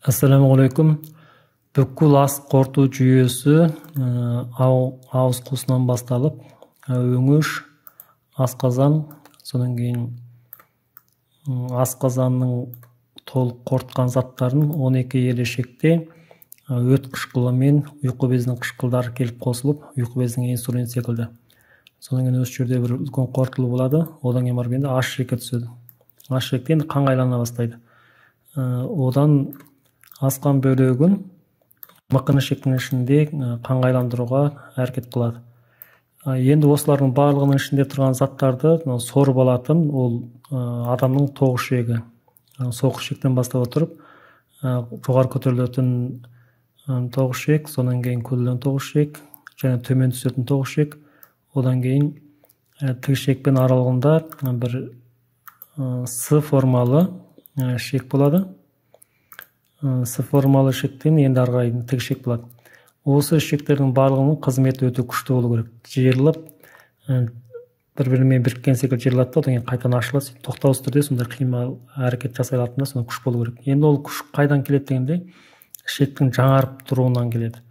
Assalamu alaikum. Бүкіл ас қорыту жүйесі ауыз қуысынан басталып, өңеш, асқазан, содан кейін асқазанның толық қорытқан заттарын 12 елешекте өт қышқылы мен ұйқы безінің қышқылдары келіп қосылып, ұйқы безінің инсулин секілді. Содан кейін осы жерде бір үлкен қорытылу болады, одан кейін барып енді аш ішекке түседі. Аш ішекте енді қан айлана бастайды. Одан асқан бөлігін мықын ішектің ішінде қан айландыруға әрекет қылады. Енді осылардың барлығының ішінде тұрған заттарды сорып алатын ол адамның тоқ ішегі. Соқ ішектен бастап отырып, жоғары көтерілетін тоқ ішек, содан кейін көтерілген тоқ ішек, және төмен түсетін тоқ ішек, одан кейін тік ішекпен аралығында бір С формалы ішек болады. С формалы ішектен енді ары қарай тік ішек болады. Осы ішектердің барлығының қызметі өте күшті болу керек. Жиырылып, бір-бірімен біріккен секілді жиырылады да, одан кейін қайтадан ашылады. Тоқтаусыз түрде сондай қимыл әрекет жасай алатынында сондай күш болу керек. Енді ол күш қайдан келеді дегенде, ішектің жаңарып тұруынан келеді.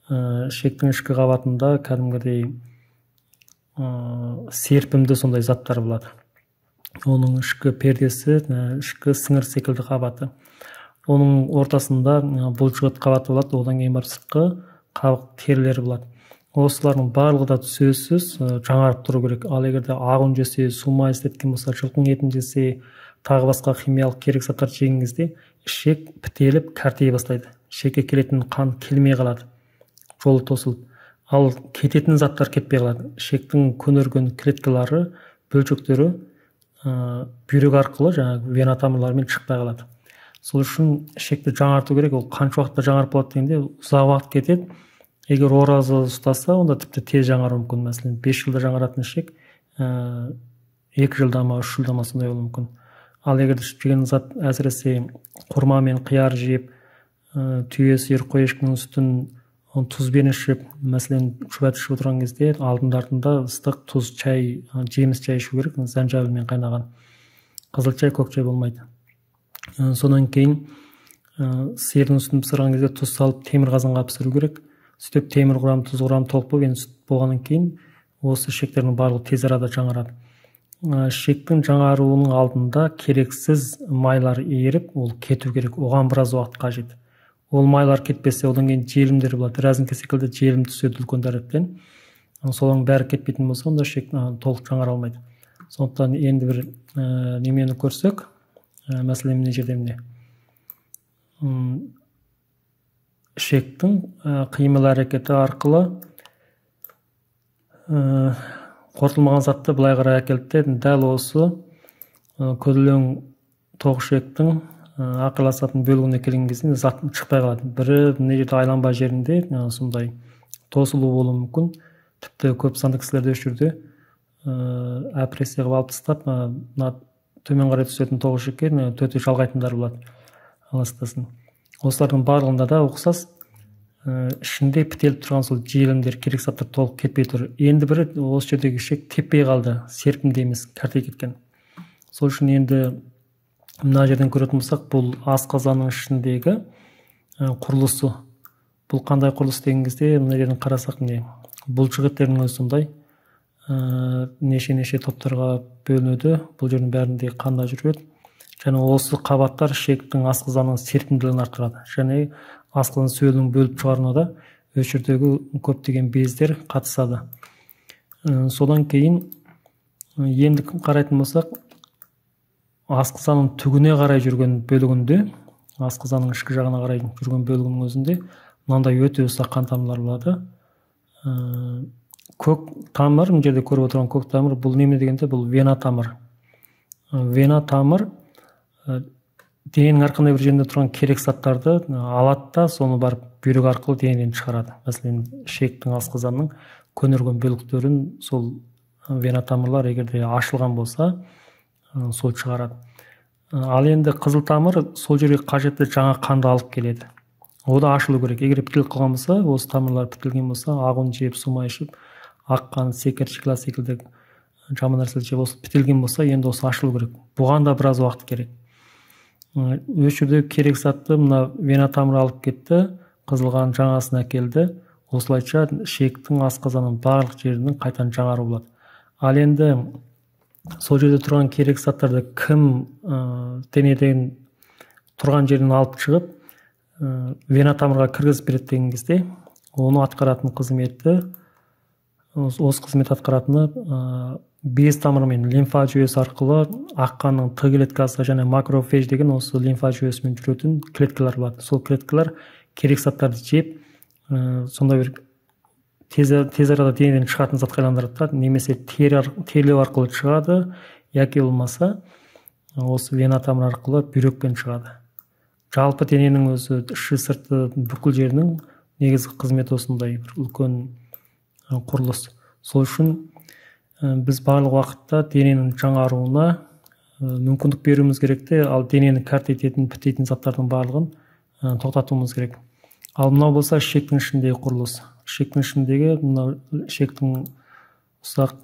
Ішектің ішкі қабатында кәдімгідей серпімді сондай заттар болады. Оның ішкі пердесі, ішкі сіңір секілді қабаты. Оның ортасында бұлшықет қабаты болады, одан кейін бар сыртқы қабық терілері болады. Осылардың барлығы да сөзсіз жаңарып тұру керек. Ал егерде ағын жесе, сумай істеткен болса, жылқың етін жесе, тағы басқа химиялық керек заттар жеген кезде ішек бітеліп, кәртейе бастайды. Ішекке келетін қан келмей қалады, жолы тосылып. Ал кететін заттар кетпей қалады. Ішектің көнерген клеткалары, бөлшектері бүйрек арқылы жаңағы вена тамырларымен шықпай қалады. Сол үшін ішекті жаңарту керек. Ол қанша уақытта жаңарып болады дегенде ұзақ уақыт кетеді. Егер оразы ұстаса, онда тіпті тез жаңару мүмкін. Мәселен, 5 жылда жаңаратын ішек 2 жылда ма, 3 жылда ма сондай болуы мүмкін. Ал егер жеген зат әсіресе құрма мен қияр жеп, түйе, сиыр, қой ешкінің сүтін тұзбен ішіп, мәселен, шөбәт ішіп отырған кезде алдында ыстық тұз чай, жеміс чай ішу керек, зәнжабілмен қайнаған. Қызыл чай, көк чай болмайды. Содан кейін сиырдың сүтін пісірген кезде тұз салып темір қазанға пісіру керек. Сөйтіп темір құрам, тұз құрам толық болып, енді сүт болғаннан кейін осы ішектердің барлығы тез арада жаңарады. Ішектің жаңаруының алдында керексіз майлар еріп, ол кету керек. Оған біраз уақыт қажет. Ол майлар кетпесе, одан кейін желімдер болады. Рәзіңке секілді желім түседі үлкен дәреттен. Солардың бәрі кетпейтін болса, онда ішек толық жаңара алмайды. Сондықтан енді бір немені көрсек, мәселен міне жерде міне. Ішектің қимыл әрекеті арқылы қорытылмаған затты былай қарай әкелді. Дәл осы көтерілген тоқ ішектің ақыласатын бөлігіне келген кезде заттың шықпай қалады. Бірі мына жерде айланба жерінде сондай тосылу болуы мүмкін. Тіпті көп санды кісілерде осы жерде опрессия қылып алып тастап, төмен қарай түсетін тоқ ішекке төте жалғайтындар болады. Аластасын. Осылардың барлығында да ұқсас ішінде бітеліп тұрған сол желімдер, керек заттар толық кетпей тұр. Енді бірі осы жердегі ішек теппей қалды, серпімді емес, кәртей кеткен. Сол үшін енді мына жерден көретін болсақ, бұл асқазанның ішіндегі құрылысы. Бұл қандай құрылыс деген кезде, мына жерден қарасақ, бұлшықеттердің өзі сондай неше топтарға бөлінеді. Бұл жердің бәрінде қанда жүреді. Және осы қабаттар ішектің асқазанның серпімділігін арттырады. Және асқазан сөлінің бөліп шығаруына да осы жердегі көптеген бездер қатысады. Содан кейін енді қарайтын болсақ, асқазанның түгіне қарай жүрген бөлігінде, асқазанның ішкі жағына қарай жүрген бөлігінің өзінде мынандай өте ұсақ қан тамырлар болады. Көк тамыр, мына жерде көріп отырған көк тамыр, бұл неме дегенде, бұл вена тамыр. Вена тамыр дененің әрқандай бір жерінде тұрған керек заттарды алады да, соны барып бүйрек арқылы денеден шығарады. Мәселен, ішектің, асқазанның көнерген бөліктерін сол вена тамырлар егерде ашылған болса, сол шығарады. Ал енді қызыл тамыр сол жерге қажетті жаңа қанды алып келеді. О да ашылу керек. Егер бітіліп қалған болса, осы тамырлар бітілген болса, ағын жеп, сумай ішіп, аққан, секер, шикіла секілді жаман нәрселер жеп, осы бітілген болса, енді осы ашылу керек. Бұған да біраз уақыт керек. Өшірдегі керек затты мына вена тамыры алып кетті, қызылған жаңасын әкелді. Осылайша ішектің асқазанның барлық жерінің қайтадан жаңару болады. Ал енді сол жерде тұрған керек заттарды кім денеден тұрған жерден алып шығып вена тамырға кіргізіп береді деген кезде, оны атқаратын қызметі, осы қызмет атқаратыны без тамыры мен лимфа жүйесі арқылы аққанның Т клеткасы және макрофеж деген осы лимфа жүйесімен жүретін клеткалар болады. Сол клеткалар керек заттарды жеп, сонда бір тез арада денеден шығатын затқа айландырады, немесе терлеу арқылы шығады, яки болмаса осы вена тамыры арқылы бүйрекпен шығады. Жалпы дененің өзі іші сырты бүкіл жерінің негізгі қызметі осындай бір үлкен құрылыс. Сол үшін біз барлық уақытта дененің жаңаруына мүмкіндік беруіміз керек те, ал денені кәрт ететін, бітетін заттардың барлығын тоқтатуымыз керек. Ал мынау болса ішектің ішіндегі құрылыс. Ішектің ішіндегі мынау ішектің ұсақ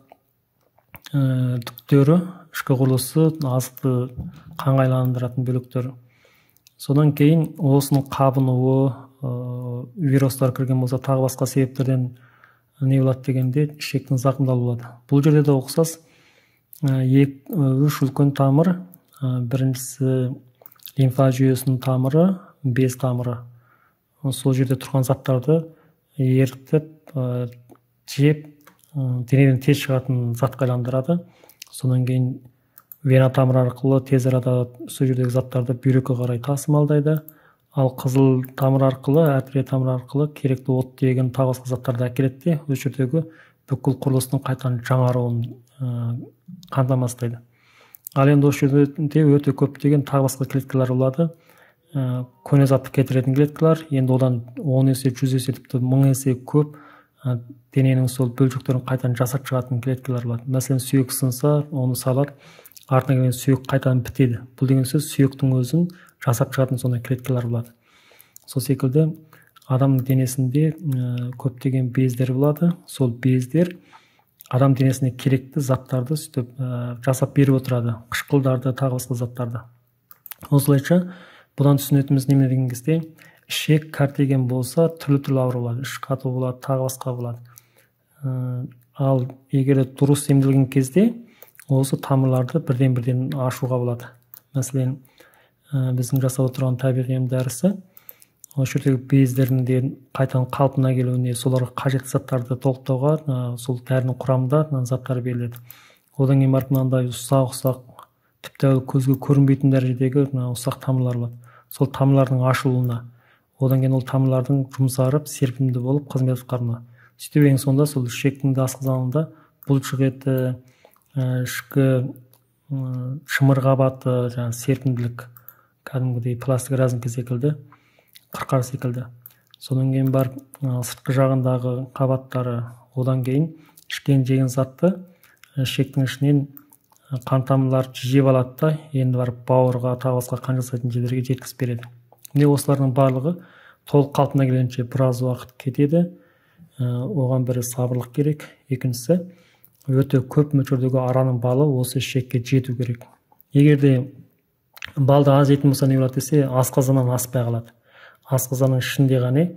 түктері, ішкі құрылысы, азықты қанға айландыратын бөліктері. Содан кейін осының қабынуы, вирустар кірген болса, тағы басқа себептерден не болады дегенде ішектің зақымдалуы болады. Бұл жерде де ұқсас үш үлкен тамыр. Біріншісі лимфа жүйесінің тамыры, без тамыры. Сол жерде тұрған заттарды ерітіп, жеп, денеден тез шығатын затқа айландырады. Содан кейін вена тамыры арқылы тез арада сол жердегі заттарды бүйрекке қарай тасымалдайды. Ал қызыл тамыр арқылы, артерия тамыры арқылы керекті оттегін, тағы басқа заттарды әкеледі де, осы жердегі бүкіл құрылыстың қайтадан жаңаруын қамтамасыз. Ал енді осы жерде өте көптеген тағы басқа клеткалар болады. Көне затты кетіретін клеткалар, енді одан 10 есе, 100 есе, тіпті 1000 есе көп дененің сол бөлшектерін қайтадан жасап шығатын клеткалар болады. Мәселен, сүйек сынса, оны салады, артына келген сүйек қайтадан бітеді. Бұл деген сөз сүйектің өзін жасап шығатын сондай клеткалар болады. Сол секілді адам денесінде көптеген бездер болады. Сол бездер адам денесіне керекті заттарды сөйтіп жасап беріп отырады, қышқылдарды, тағы басқа заттарды. Осылайша бұдан түсінетініміз неме деген кезде, ішек кәртеген болса түрлі ауру болады, іш қату болады, тағы басқа болады. Ал егер дұрыс емделген кезде осы тамырларды бірден ашуға болады. Мәселен, біздің жасап отырған табиғи ем дәрісі осы жердегі бездердің қайтадан қалпына келуіне, соларға қажетті заттарды толықтауға сол дәрінің құрамында заттар беріледі. Одан кейін барып мынандай ұсақ, тіпті көзге көрінбейтін дәрежедегі ұсақ тамырлар болады. Сол тамырлардың ашылуына, одан кейін ол тамырлардың жұмсарып, серпімді болып қызмет атқаруына. Сөйтіп ең сонда сол ішектің асқазанында бұлшық еті, ішкі шымыр қабаты, серпімділік, кәдімгідей пластик разынка секілді, қырқар секілді. Содан кейін бар сыртқы жағындағы қабаттары, одан кейін ішкен жеген затты ішектің ішінен қан тамырларды жеп алады да, енді барып бауырға, тағы басқа қан жасайтын жерлерге жеткізіп береді. Міне осылардың барлығы толық қалпына келгенше біраз уақыт кетеді. Оған бірі сабырлық керек, екіншісі өте көп мөлшердегі араның балы осы ішекке жету керек. Егер де балды аз жейтін болса не болады десе, асқазаннан аспай қалады. Асқазанның ішінде ғана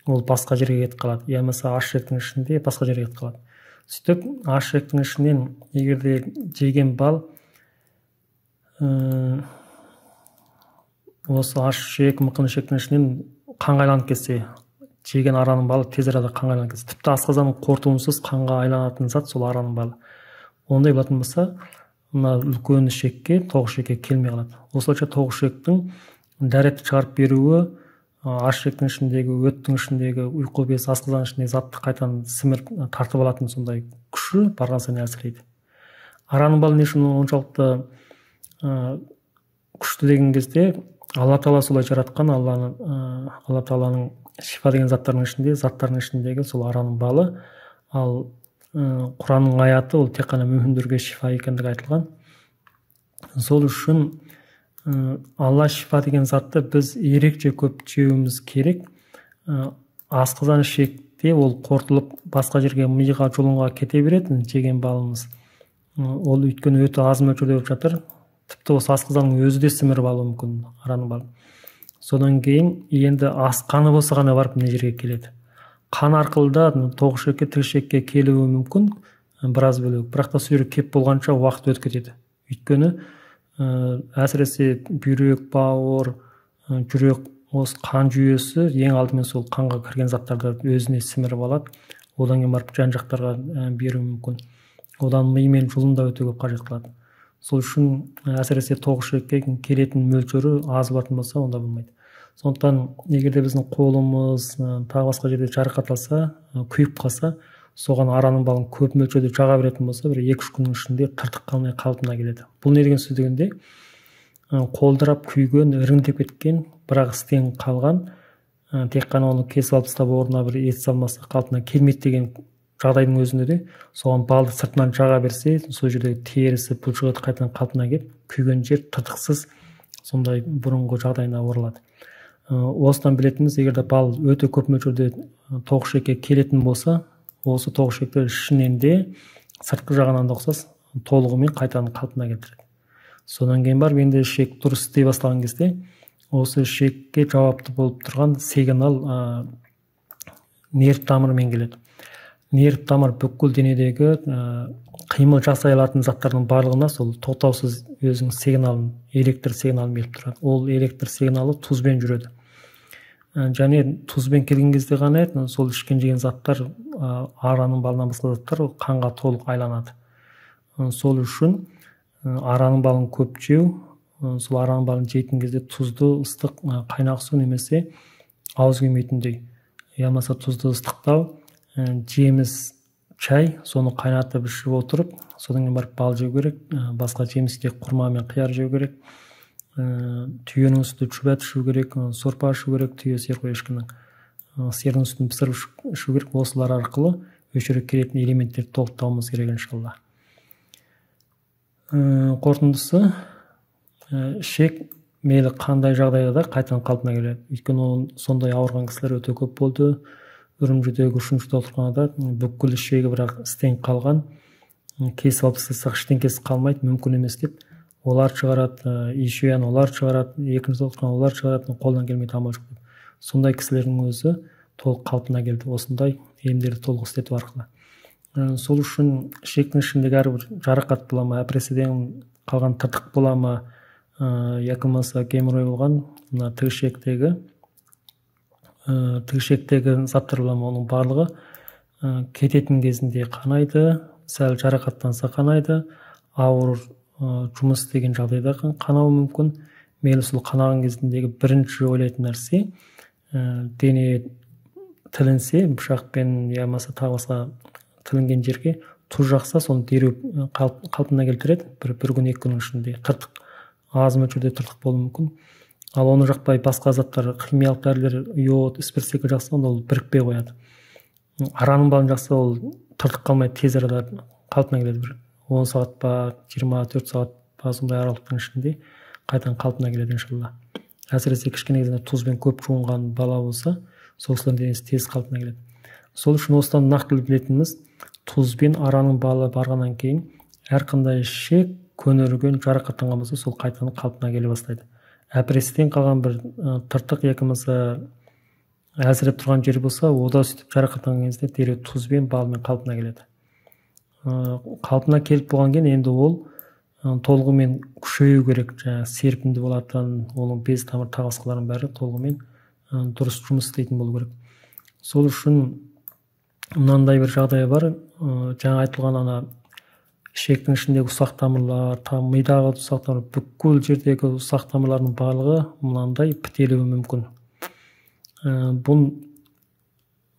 ол басқа жерге кетіп қалады. Я болмаса аш ішектің ішінде басқа жерге кетіп қалады. Сөйтіп, аш ішектің ішінен егер де жеген бал осы аш ішек, мықын ішектің ішінен қанға айланып кетсе, жеген араның балы тез арада қанға айланып кетсе, тіпті асқазанның қорытуынсыз қанға айланатын зат сол араның балы. Ондай болатын болса, мына үлкен ішекке, тоқ ішекке келмей қалады. Осылайша тоқ ішектің дәретті шығарып беруі, аш ішектің ішіндегі, өттің ішіндегі, ұйқы без, асқазан ішіндегі затты қайтадан сіміріп тартып алатын сондай күші барған сайын әлсірейді. Араның балы не үшін оншалықты күшті деген кезде, Алла Тағала солай жаратқан, Алла Тағаланың шифа деген заттардың ішіндегі сол араның балы, ал Құранның аяты ол тек қана мүміндерге шифа екендігі айтылған. Сол үшін Алла шифа деген затты біз ерекше көп жеуіміз керек. Асқазан ішекте ол қорытылып басқа жерге, миға, жұлынға кете береді жеген балымыз. Ол өйткені өте аз мөлшерде болып жатыр. тіпті осы асқазанның өзі де сіміріп алуы мүмкін араның балын. Содан кейін енді асқаны болса ғана барып мына жерге келеді. Қан арқылы да тоғыз ішекке тік ішекке келуі мүмкін біраз бөлек, бірақ та сол жерге келіп болғанша уақыт өтіп кетеді. Өйткені әсіресе бүйрек, бауыр, жүрек, осы қан жүйесі ең алдымен сол қанға кірген заттарды өзіне сіміріп алады. Одан кейін барып жан жақтарға беруі мүмкін. Одан ми мен жұлын да өте көп қажет қылады. Сол үшін әсіресе тоғыз ішекке келетін мөлшері аз болатын болса, онда болмайды. Сондықтан егер де біздің қолымыз тағы басқа жерде жарақат алса, күйіп қалса, соған араның балын көп мөлшерде жаға беретін болса, бір 2-3 күннің ішінде тыртық қалмай қалпына келеді. Бұл не деген сөз дегенде, қолдырап күйген, іріңдеп кеткен, бірақ істен қалған, тек қана оны кесіп алып тастап орнына бір ет салмаса қалпына келмейді деген жағдайдың өзінде де соған балды сыртынан жаға берсе, сол жердегі терісі, бұлшық еті қайтадан қалпына келіп, күйген жер тыртықсыз сондай бұрынғы жағдайына оралады. Осыдан білетініміз, егер де бал өте көп мөлшерде тоғыз ішекке келетін болса, осы тоғыз ішекті ішінен де сыртқы жағынан да ұқсас толығымен қайтадан қалпына келтіреді. Содан кейін барып енді ішек дұрыс істей бастаған кезде осы ішекке жауапты болып тұрған сигнал нерв тамырымен келеді. Нерв тамыр бүкіл денедегі қимыл жасай алатын заттардың барлығына сол тоқтаусыз өзінің сигналын, электр сигналын беріп тұрады. Ол электр сигналы тұзбен жүреді. Және тұзбен келген кезде ғана сол ішкен жеген заттар, араның балынан басқа заттар қанға толық айланады. Сол үшін араның балын көп жеу, сол араның балын жейтін кезде тұзды, ыстық, қайнақ су немесе ауыз күймейтіндей, ямаса тұзды ыстықтау, жеміс чай, соны қайнатып ішіп отырып, содан кейін барып бал жеу керек, басқа жемісте құрма мен қияр жеу керек, түйенің сүті шүбәт ішу керек, сорпа ішу керек, түйе сиыр қой ешкінің сиырдың сүтін пісіріп ішу керек. Осылар арқылы осы жерге келетін элементтерді толықтауымыз керек иншалла. Қорытындысы, ішек мейлі қандай жағдайда да қайтадан қалпына келеді. Өйткені сондай ауырған кісілер өте көп болды. Үрімжідегі 3-ші докторханада бүкіл ішегі бірақ істен қалған, кесіп алып тастасақ ештеңкесі қалмайды, мүмкін емес деп олар шығарады, ишуян олар шығарады, екінші докторхана олар шығарады, қолдан келмейді, амал жоқ деп. Сондай кісілердің өзі толық қалпына келді, осындай емдерді толық істету арқылы. Сол үшін ішектің ішіндегі әрбір жарақат бола ма, әпіресіден қалған тыртық бола ма, якымаса геморрой болған, мына тігішектегі заттар бола ма, оның барлығы кететін кезінде қанайды, сәл жарақаттанса қанайды, ауыр жұмыс деген жағдайда қанауы мүмкін. Мейлі сол қанаған кезіндегі бірінші ойлайтын нәрсе, дене тілінсе, пышақпен ямаса тағы басқа тілінген жерге тұз жақса, соны дереу қалпына келтіреді. Бір күн, 2 күннің ішінде тыртық, аз мөлшерде тыртық болуы мүмкін. Ал оны жақпай басқа заттар, химиялық дәрілер, йод, спиртсек жақса, онда ол бірікпей қояды. Араның балын жақса, ол тыртық қалмайды, тез арада қалпына келеді. 10 сағат па, 24 сағат па, сондай аралықтың ішінде қайтадан қалпына келеді иншалла. Әсіресе кішкене кезінде тұзбен көп жуынған бала болса, сол кісілердің денесі тез қалпына келеді. Сол үшін осыдан нақты білетініміз, тұзбен араның балы барғаннан кейін әрқандай ішек көнерген, жарақаттанған болса, сол қайтадан қалпына келе бастайды. Әпірестен қалған бір тыртық якымаса әлсіреп тұрған жер болса, ода сөйтіп жарақаттанған кезде дереу тұзбен, балмен қалпына келеді. Қалпына келіп болған кейін енді ол толығымен күшею керек, серпінді болатын, оның без тамыр тағы басқалардың бәрі толығымен дұрыс жұмыс істейтін болу керек. Сол үшін мынандай бір жағдай бар, жаңа айтылған ана ішектің ішіндегі ұсақ тамырлар, мидағы ұсақ тамырлар, бүкіл жердегі ұсақ тамырлардың барлығы мынандай бітелуі мүмкін.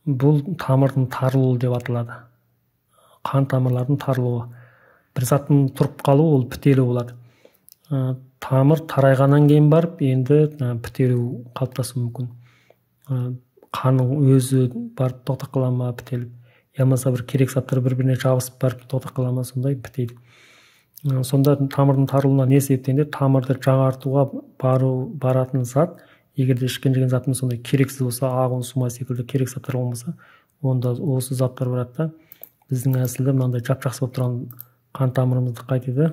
Бұл тамырдың тарылуы деп аталады. Қан тамырлардың тарылуы. Бір заттың тұрып қалуы, ол бітелу болады. Тамыр тарайғаннан кейін барып, енді бітелу қалыптасуы мүмкін. Қанның өзі барып тоқтап қала ма, бітеліп, ямаса бір керек заттар бір-біріне жабысып барып тоқтап қала ма, сондай бітейді. Сонда тамырдың тарылуына не себептен де тамырды жаңартуға баратын зат, егерде ішкен жеген заттың сондай керексіз болса, ағын, сума секілді керек заттар болмаса, онда осы заттар барады да біздің әсілде мынандай жап-жақсы болып тұрған қан тамырымызды қайтеді,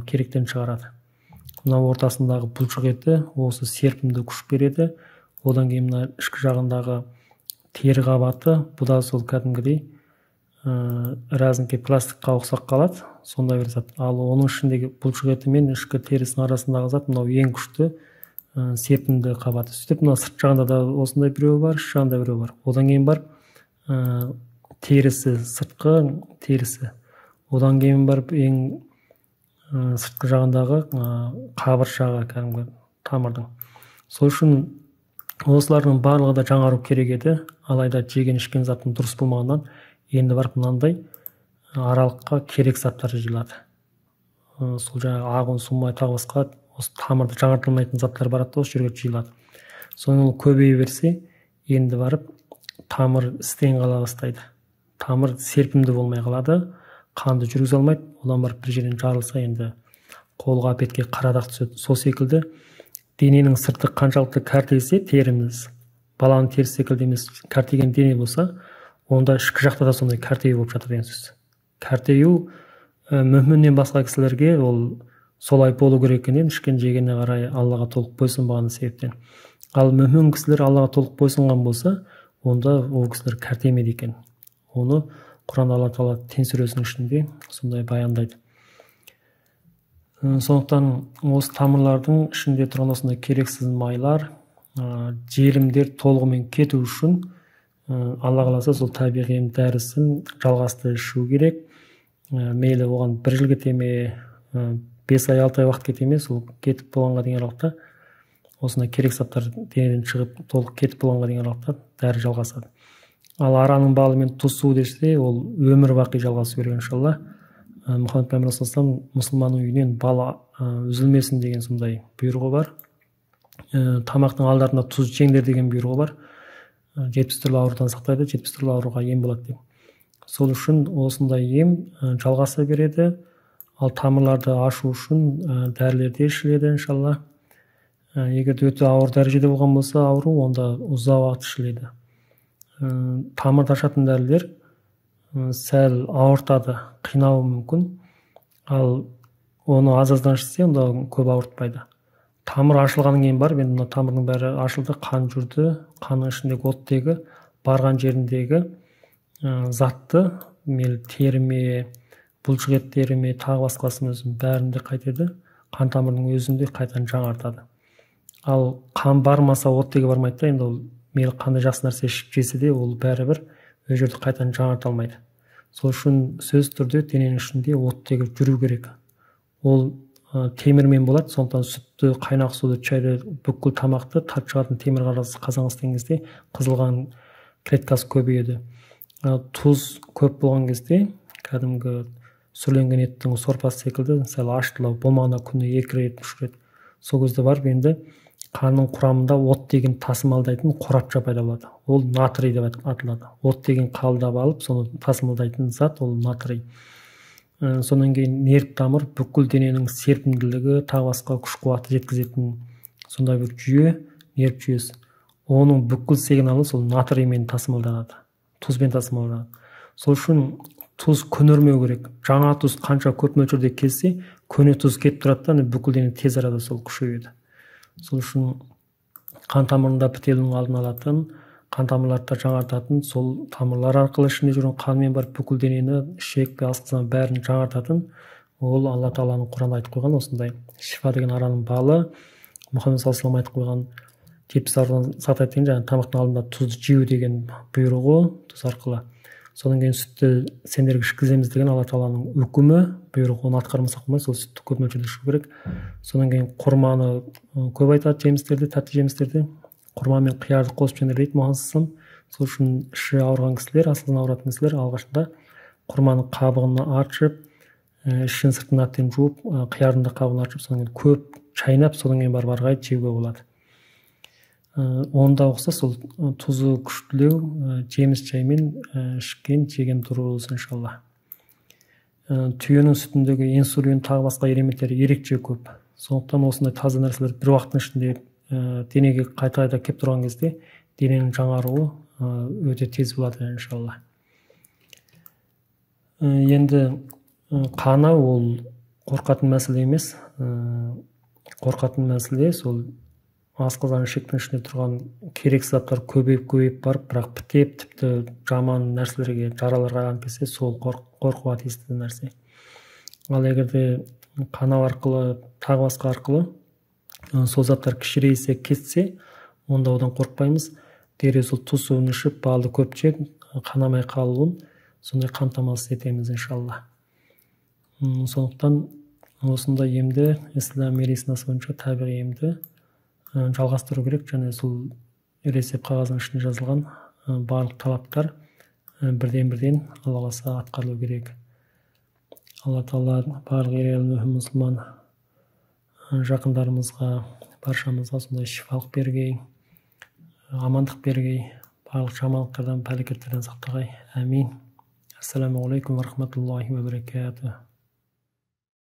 керектен шығарады. мына ортасындағы бұлшық еті осы серпімді күш береді. Одан кейін мына ішкі жағындағы тері қабаты, бұл да сол кәдімгідей разынкей пластикқа ұқсап қалады, сондай бір зат. Ал оның ішіндегі бұлшық еті мен ішкі терісінің арасындағы зат мынау ең күшті серпімді қабаты. Сөйтіп мына сырт жағында да осындай біреуі бар, іш жағында біреуі бар. Одан кейін бар терісі, сыртқы терісі. Одан кейін барып ең сыртқы жағындағы қабыршағы кәдімгі тамырдың. Сол үшін осылардың барлығы да жаңару керек еді, алайда жеген ішкен заттың дұрыс болмағаннан енді барып мынандай аралыққа керек заттар жиылады. Сол жаңағы ағын, су, май тағы басқа осы тамырды жаңартылмайтын заттар барады да осы жерге жиылады. Соның көбейе берсе, енді барып тамыр істен қала бастайды. Тамыр серпімді болмай қалады, қанды жүргізе алмайды, одан барып бір жерден жарылса енді қолға бетке қарадақ түседі. Сол секілді дененің сырты қаншалықты кәртейсе, теріміз баланың терісі секілді емес кәртейген дене болса, онда ішкі жақта да сондай кәртею болып жатыр деген сөз. Кәртею мүмкіннен басқа кісілерге ол солай болу керек екенін ішкен жегеніне қарай Аллаға толық бойсұнбаған себептен. Ал мүмкін кісілер Аллаға толық бойсұнған болса, онда ол кісілер кәртеймейді екен. Оны Құранда Алла Тағала Тен сүресінің ішінде сондай баяндайды. Сондықтан осы тамырлардың ішінде тұрған осындай керексіз майлар, желімдер толығымен кету үшін Алла қаласа сол табиғи дәрісін жалғасты ішу керек. Мейлі оған бір жыл кете ме, 5 ай, 6 ай уақыт кете ме, сол кетіп болғанға дейін аралықта осындай керек заттар денеден шығып толық кетіп болғанға дейін аралықта дәрі жалғасады. Ал араның балы мен тұз су десе, ол өмір бақи жалғасу керек иншалла. Мұхаммед пайғамбар саллаллаху алейхи мұсылманның үйінен бала үзілмесін деген сондай бұйрығы бар. Тамақтың алдарында тұз жеңдер деген бұйрығы бар. 70 түрлі аурудан сақтайды, 70 түрлі ауруға ем болады деп. Сол үшін осындай ем жалғаса береді. Ал тамырларды ашу үшін дәрілер де ішіледі иншалла. Егер өте ауыр дәрежеде болған болса ауру, онда ұзақ уақыт ішіледі. Тамырды ашатын дәрілер сәл ауыртады, қинауы мүмкін. Ал оны аз-аздан ішсе, онда көп ауыртпайды. Тамыр ашылғаннан кейін бар, мен мына тамырдың бәрі ашылды, қан жүрді, қанның ішіндегі оттегі барған жеріндегі затты, мейлі теріме, бұлшық еттеріме, тағы басқасын өзін бәрінде қайтеді, қан тамырының өзінде қайтадан жаңартады. Ал қан бармаса оттегі бармайды да, енді ол мейлі қандай жақсы нәрсе ішіп жесе де, ол бәрібір өз жерді қайтадан жаңарта алмайды. Сол үшін сөз түрде дененің ішінде оттегі жүру керек. Ол темірмен болады, сондықтан сүтті, қайнақ суды, чайды, бүкіл тамақты тартып шығатын темір қазанға істеген кезде қызылған клеткасы көбейеді. Тұз көп болған кезде кәдімгі сүрленген еттің сорпасы секілді сәл ашытылау, болмағанда күніне 2 рет, 3 рет. Сол кезде барып енді қанның құрамында оттегін тасымалдайтын қорапша пайда болады. Ол натрий деп аталады. Оттегін қабылдап алып, соны тасымалдайтын зат ол натрий. Сонан кейін нерв тамыр бүкіл дененің серпімділігі, тағы басқа күш қуаты жеткізетін сондай бір жүйе, нерв жүйесі. Оның бүкіл сигналы сол натриймен тасымалданады, тұзбен тасымалданады. Сол үшін тұз көнермеу керек. Жаңа тұз қанша көп мөлшерде келсе, көне тұз кетіп тұрады да, бүкіл дене тез арада сол күшейеді. Сол үшін қан тамырында бітелудің алдын алатын, қан тамырларды жаңартатын, сол тамырлар арқылы ішінде жүрген қанмен барып бүкіл денені, ішек, асқазан бәрін жаңартатын, ол Алла Тағаланың Құранда айтып қойған осындай шифа деген араның балы, Мұхаммед саллаллаху алейхи айтып қойған 70 аурудан сақтайды деген жаңағы тамақтың алдында тұзды жеу деген бұйрығы, тұз арқылы. Содан кейін сүтті сендерге ішкіземіз деген Алла Тағаланың үкімі, бұйрығы, оны атқармасақ болмайды, сол сүтті көп мөлшерде ішу керек. Содан кейін құрманы көп айтады жемістерде, тәтті жемістерде. Құрма мен қиярды қосып жеңдер дейді Мұхаммед. Сол үшін іші ауырған кісілер, асқазан ауыратын кісілер алғашында құрманың қабығын аршып, ішін сыртын әбден жуып, қиярдың да қабығын аршып, содан кейін көп шайнап, содан кейін барып арғай жеуге болады. Онда ұқсас сол тұзы күштілеу, жеміс жаймен ішкен, жеген дұрыс иншалла. Түйенің сүтіндегі инсулин, тағы басқа элементтері ерекше көп. Сондықтан осындай таза нәрселер бір уақыттың ішінде денеге қайта-қайта келіп тұрған кезде дененің жаңаруы өте тез болады иншалла. Енді қаны ол қорқатын мәселе емес. қорқатын мәселе сол асқазан ішектің ішінде тұрған керексіз заттар көбейіп барып, бірақ бітеп тіпті жаман нәрселерге, жараларға айналып кетсе, сол қорқуға тиісті нәрсе. Ал егерде қанау арқылы, тағы басқа арқылы сол заттар кішірейсе, кетсе, онда одан қорықпаймыз. Дереу сол тұз суын ішіп, балды көп жеп, қанамай қалуын сондай қамтамасыз етеміз, иншалла. Сондықтан осындай емді, ислам медицинасы бойынша табиғи емді жалғастыру керек, және сол рецепт қағазының ішінде жазылған барлық талаптар бірден Алла қаласа атқарылу керек. Алла Тағала барлық ер мұсылман жақындарымызға, баршамызға сондай шифалық бергей, амандық бергей, барлық жамандықтардан, пәлекеттерден сақтағай. Әмин. Ассаламу алейкум ва рахматуллахи ва баракатух.